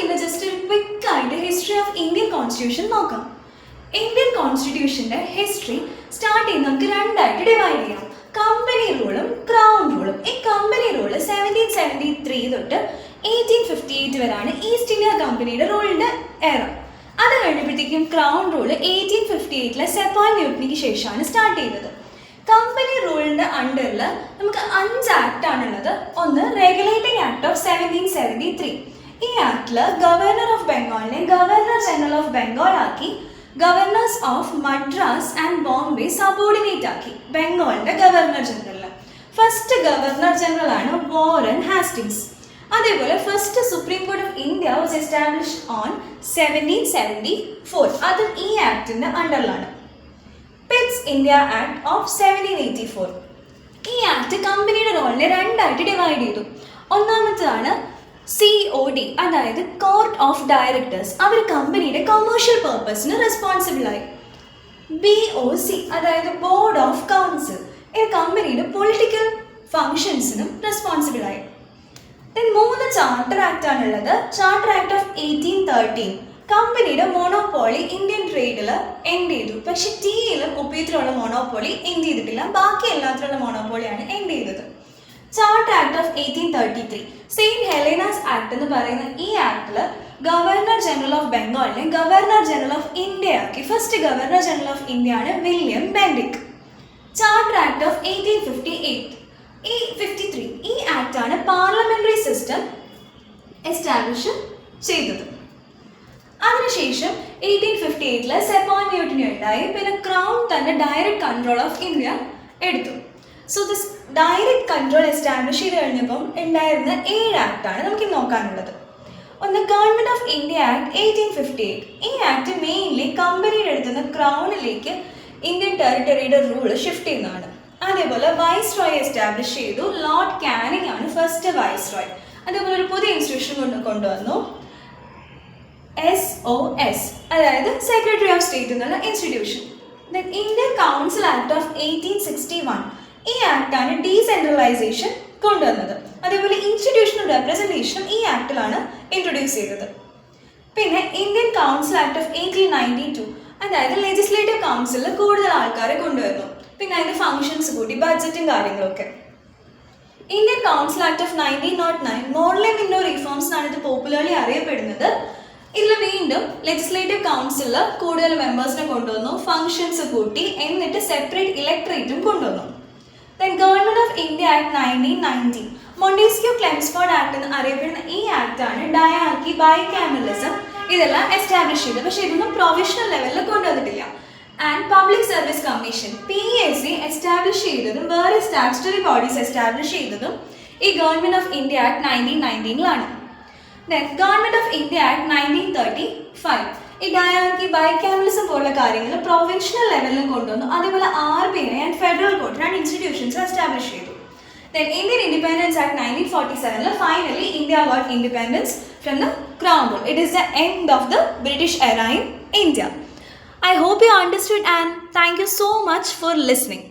ഇന്ന് ജസ്റ്റ് ഒരു ക്വിക്ക് ആയിട്ട് ഹിസ്റ്ററി ഓഫ് ഇന്ത്യൻ കോൺസ്റ്റിറ്റ്യൂഷൻ നോക്കാം. ഇന്ത്യൻ കോൺസ്റ്റിറ്റ്യൂഷന്റെ ഹിസ്റ്ററി സ്റ്റാർട്ട് ചെയ്യുന്ന നമുക്ക് രണ്ടായിട്ട് ഡിവൈഡ് ചെയ്യാം. കമ്പനി റൂളും ക്രൗൺ റൂളും. ഈ കമ്പനി റൂള് 1773 തൊട്ട് 1858 വരെയാണ് ഈസ്റ്റ് ഇന്ത്യ കമ്പനിയുടെ റൂളിന്റെ എറ. അത് കഴിഞ്ഞപ്പോഴത്തേക്കും ക്രൗൺ റൂള് 1858 സെപ്പോയ് മ്യൂട്ടനിക്ക് ശേഷമാണ് സ്റ്റാർട്ട് ചെയ്തത്. കമ്പനി റൂളിന്റെ അണ്ടറിൽ നമുക്ക് 5 ആക്ട് ആണുള്ളത്. ഒന്ന് റെഗുലേറ്റിംഗ് ആക്ട് ഓഫ് 1773. ഈ ആക്ടിൽ ഗവർണർ ഓഫ് ബംഗാളിനെ ഗവർണർ ജനറൽ ഓഫ് ബംഗാൾ ആക്കി governors of Madras and Bombay subordinate ആക്കി ബംഗാളിന്റെ ഗവർണർ ജനറലിന്. ഫസ്റ്റ് ഗവർണർ ജനറൽ ആണ് വാറൻ ഹാസ്റ്റിങ്സ്. അതേപോലെ first supreme court of India was established on 1774. അതും ഈ ആക്ടിന്റെ അണ്ടറിലാണ്. Pitt's India act of 1784. ഈ ആക്ട് കമ്പനിയുടെ റോളിനെ രണ്ടായിട്ട് ഡിവൈഡ് ചെയ്തു. ഒന്നാമത്തേതാണ് COD, അതായത് കോർട്ട് ഓഫ് ഡയറക്ടേഴ്സ്. അവർ കമ്പനിയുടെ കൊമേഴ്ഷ്യൽ പർപ്പസിന് റെസ്പോൺസിബിൾ ആയി. BOC, അതായത് ബോർഡ് ഓഫ് കൗൺസിൽ. ഇത് കമ്പനിയുടെ പൊളിറ്റിക്കൽ ഫങ്ഷൻസിനും റെസ്പോൺസിബിൾ ആയി. ദെൻ 3 ചാർട്ടർ ആക്ട് ആണുള്ളത്. ചാർട്ടർ ആക്ട് ഓഫ് 1813 കമ്പനിയുടെ മോണോപോളി ഇന്ത്യൻ ട്രേഡിൽ എൻഡ് ചെയ്തു. പക്ഷെ ടീയിലും ഒപ്പിയത്തിലുള്ള മോണോപോളി എൻഡ് ചെയ്തിട്ടില്ല. ബാക്കി എല്ലാത്തിലുള്ള മോണോപോളിയാണ് എൻഡ് ചെയ്തത്. Charter act of 1833 Saint Helena's act എന്ന് പറയുന്ന ഈ ആക്ടിൽ ഗവർണർ ജനറൽ ഓഫ് ബംഗാളിനെ ഗവർണർ ജനറൽ ഓഫ് ഇന്ത്യ ആക്കി. First governor general of India ആണ് William Bentinck. Charter act of 1853 ഈ ആക്ട് ആണ് പാർലമെന്ററി സിസ്റ്റം എസ്റ്റാബ്ലിഷ് ചെയ്തത്. അതിനുശേഷം 1858 സെപ്പോയ് മ്യൂട്ടനി ഉണ്ടായി. പിന്നെ ക്രൗൺ തന്നെ ഡയറക്റ്റ് കൺട്രോൾ ഓഫ് ഇന്ത്യ എടുത്തു. So this direct control establish ചെയ്ത് കഴിഞ്ഞപ്പം ഉണ്ടായിരുന്ന 7 ആക്ടാണ് നമുക്ക് നോക്കാനുള്ളത്. ഒന്ന് ഗവൺമെന്റ് ഓഫ് ഇന്ത്യ ആക്ട് 1858. ഈ ആക്ട് മെയിൻലി കമ്പനിയുടെ അടുത്തുനിന്ന് ക്രൗണിലേക്ക് ഇന്ത്യൻ ടെറിട്ടറിയുടെ റൂള് ഷിഫ്റ്റ് ചെയ്യുന്നതാണ്. അതേപോലെ വൈസ് റോയ് എസ്റ്റാബ്ലിഷ് ചെയ്തു. ലോർഡ് കാനിങ് ആണ് ഫസ്റ്റ് വൈസ് റോയ്. അതേപോലെ ഒരു പുതിയ ഇൻസ്റ്റിറ്റ്യൂഷൻ കൊണ്ടുവന്നു, SOS, അതായത് സെക്രട്ടറി ഓഫ് സ്റ്റേറ്റ് എന്നുള്ള institution. Then Indian council act of 1861. ഈ ആക്ടാണ് ഡീസെൻട്രലൈസേഷൻ കൊണ്ടുവന്നത്. അതേപോലെ ഇൻസ്റ്റിറ്റ്യൂഷണൽ റെപ്രസെൻറ്റേഷനും ഈ ആക്ടിലാണ് ഇൻട്രൊഡ്യൂസ് ചെയ്തത്. പിന്നെ ഇന്ത്യൻ കൗൺസിൽ ആക്ട് ഓഫ് 1892, അതായത് ലെജിസ്ലേറ്റീവ് കൗൺസിലിൽ കൂടുതൽ ആൾക്കാരെ കൊണ്ടുവന്നു. പിന്നെ അതിൻ്റെ ഫങ്ഷൻസ് കൂട്ടി, ബഡ്ജറ്റും കാര്യങ്ങളൊക്കെ. Indian council act of 1909 Morley Minto reforms എന്നാണ് ഇത് പോപ്പുലർലി അറിയപ്പെടുന്നത്. ഇതിൽ വീണ്ടും ലെജിസ്ലേറ്റീവ് കൗൺസിലിൽ കൂടുതൽ മെമ്പേഴ്സിനെ കൊണ്ടുവന്നു, ഫങ്ഷൻസ് കൂട്ടി, എന്നിട്ട് സെപ്പറേറ്റ് ഇലക്ട്രേറ്റും കൊണ്ടുവന്നു. Then government of India act 1990 Montesquieu Chelmsford act എന്ന് അറിയപ്പെടുന്ന ഈ ആക്ടാണ് ഡയാർക്കി, ബൈകാമറലിസം ഇതെല്ലാം എസ്റ്റാബ്ലിഷ് ചെയ്തത്. പക്ഷേ ഇതൊന്നും പ്രൊവിഷണൽ ലെവലിൽ കൊണ്ടുവന്നിട്ടില്ല. And public service commission PSC establish ചെയ്തതും വേറെ സ്റ്റാറ്റ്യൂട്ടറി ബോഡീസ് എസ്റ്റാബ്ലിഷ് ചെയ്തതും ഈ government of India act 1919 then government of India act 1935 ഈ ഡയാർക്കി, ബൈകാമറലിസം പോലുള്ള കാര്യങ്ങൾ പ്രൊവിൻഷ്യൽ ലെവലിലും കൊണ്ടുവന്നു. അതേപോലെ RBI and federal court 2 institutions establish ചെയ്തു. Then Indian independence act 1947 finally India got independence from the crown rule. It is the end of the British era in India. I hope you understood and thank you so much for listening.